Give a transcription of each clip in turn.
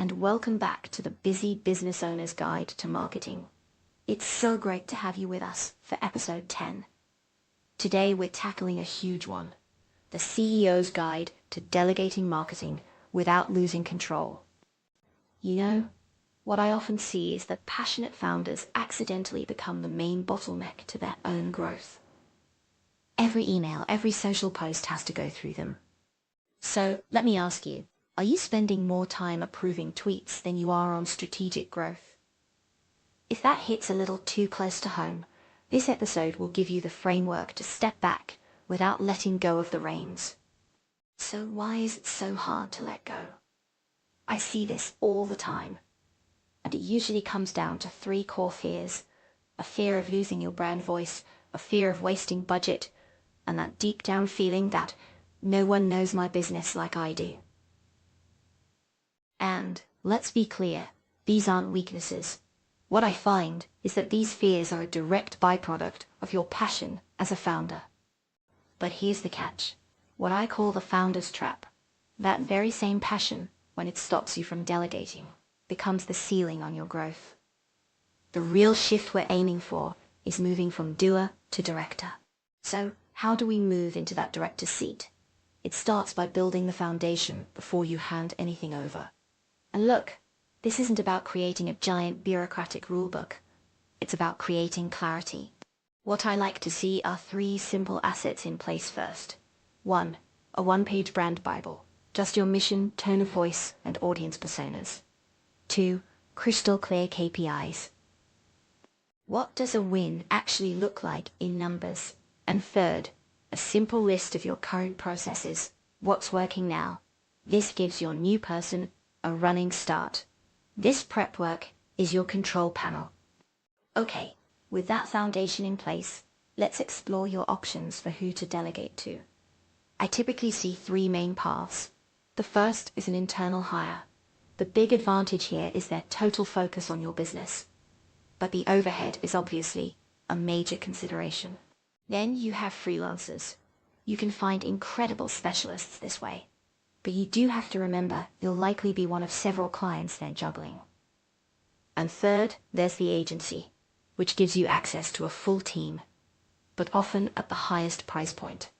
and welcome back to the Busy Business Owner's Guide to Marketing. It's so great to have you with us for episode 10. Today we're tackling a huge one, the CEO's Guide to Delegating Marketing without losing control. You know, what I often see is that passionate founders accidentally become the main bottleneck to their own growth. Every email, every social post has to go through them. So let me ask you, are you spending more time approving tweets than you are on strategic growth? If that hits a little too close to home, this episode will give you the framework to step back without letting go of the reins. So why is it so hard to let go? I see this all the time, and it usually comes down to 3 core fears: a fear of losing your brand voice, a fear of wasting budget, and that deep down feeling that no one knows my business like I do. And let's be clear, these aren't weaknesses. What I find is that these fears are a direct byproduct of your passion as a founder. But here's the catch, what I call the founder's trap. That very same passion, when it stops you from delegating, becomes the ceiling on your growth. The real shift we're aiming for is moving from doer to director. So how do we move into that director's seat? It starts by building the foundation before you hand anything over. And look, this isn't about creating a giant bureaucratic rulebook. It's about creating clarity. What I like to see are 3 simple assets in place first. 1, a 1-page brand Bible, just your mission, tone of voice, and audience personas. 2, crystal clear KPIs. What does a win actually look like in numbers? And 3rd, a simple list of your current processes, what's working now. This gives your new person a running start. This prep work is your control panel. Okay, with that foundation in place, let's explore your options for who to delegate to. I typically see 3 main paths. The first is an internal hire. The big advantage here is their total focus on your business. But the overhead is obviously a major consideration. Then you have freelancers. You can find incredible specialists this way. But you do have to remember you'll likely be one of several clients they're juggling. And 3rd, there's the agency, which gives you access to a full team, but often at the highest price point.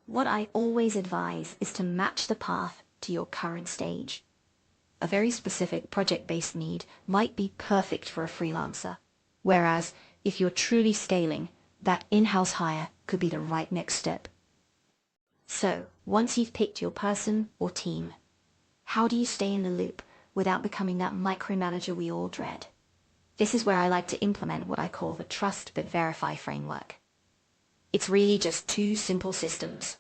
What I always advise is to match the path to your current stage. A very specific project-based need might be perfect for a freelancer, whereas if you're truly scaling, that in-house hire could be the right next step. So, once you've picked your person or team, how do you stay in the loop without becoming that micromanager we all dread? This is where I like to implement what I call the trust but verify framework. It's really just 2 simple systems.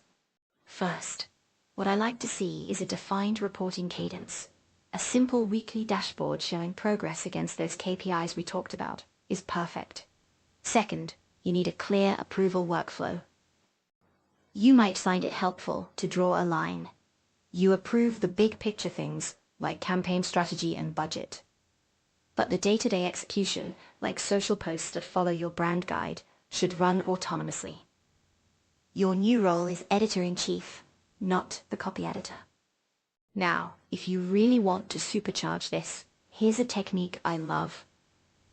First, what I like to see is a defined reporting cadence. A simple weekly dashboard showing progress against those KPIs we talked about is perfect. Second, you need a clear approval workflow. You might find it helpful to draw a line. You approve the big picture things like campaign strategy and budget. But the day-to-day execution, like social posts that follow your brand guide, should run autonomously. Your new role is editor-in-chief, not the copy editor. Now, if you really want to supercharge this, here's a technique I love.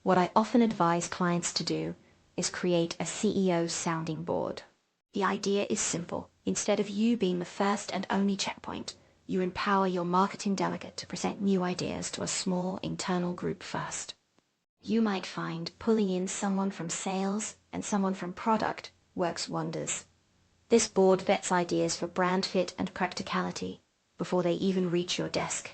What I often advise clients to do is create a CEO sounding board. The idea is simple. Instead of you being the first and only checkpoint, you empower your marketing delegate to present new ideas to a small internal group first. You might find pulling in someone from sales and someone from product works wonders. This board vets ideas for brand fit and practicality before they even reach your desk.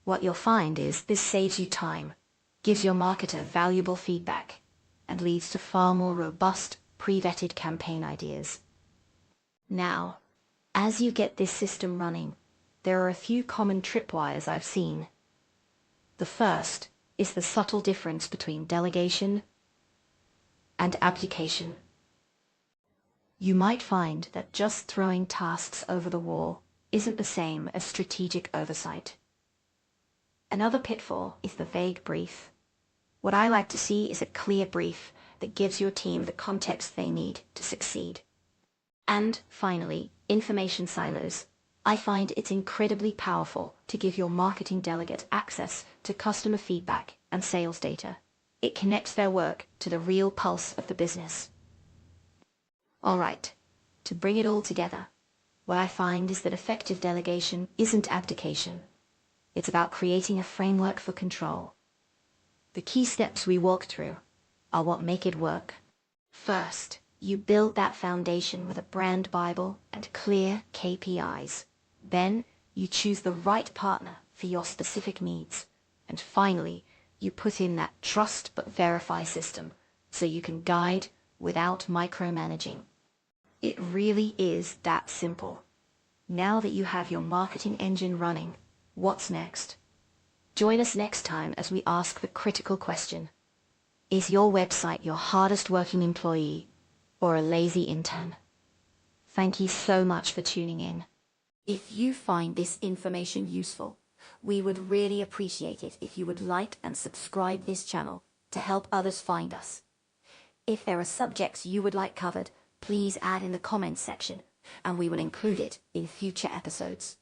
What you'll find is this saves you time, gives your marketer valuable feedback, and leads to far more robust, pre-vetted campaign ideas. Now, as you get this system running, there are a few common tripwires I've seen. The first is the subtle difference between delegation and abdication. You might find that just throwing tasks over the wall isn't the same as strategic oversight. Another pitfall is the vague brief. What I like to see is a clear brief that gives your team the context they need to succeed. And finally, information silos. I find it's incredibly powerful to give your marketing delegate access to customer feedback and sales data. It connects their work to the real pulse of the business. All right, to bring it all together, what I find is that effective delegation isn't abdication. It's about creating a framework for control. The key steps we walk through are what make it work. First, you build that foundation with a brand Bible and clear KPIs. Then, you choose the right partner for your specific needs. And finally, you put in that trust but verify system so you can guide without micromanaging. It really is that simple. Now that you have your marketing engine running, what's next? Join us next time as we ask the critical question. Is your website your hardest working employee or a lazy intern? Thank you so much for tuning in. If you find this information useful, we would really appreciate it if you would like and subscribe this channel to help others find us. If there are subjects you would like covered, please add in the comments section, and we will include it in future episodes.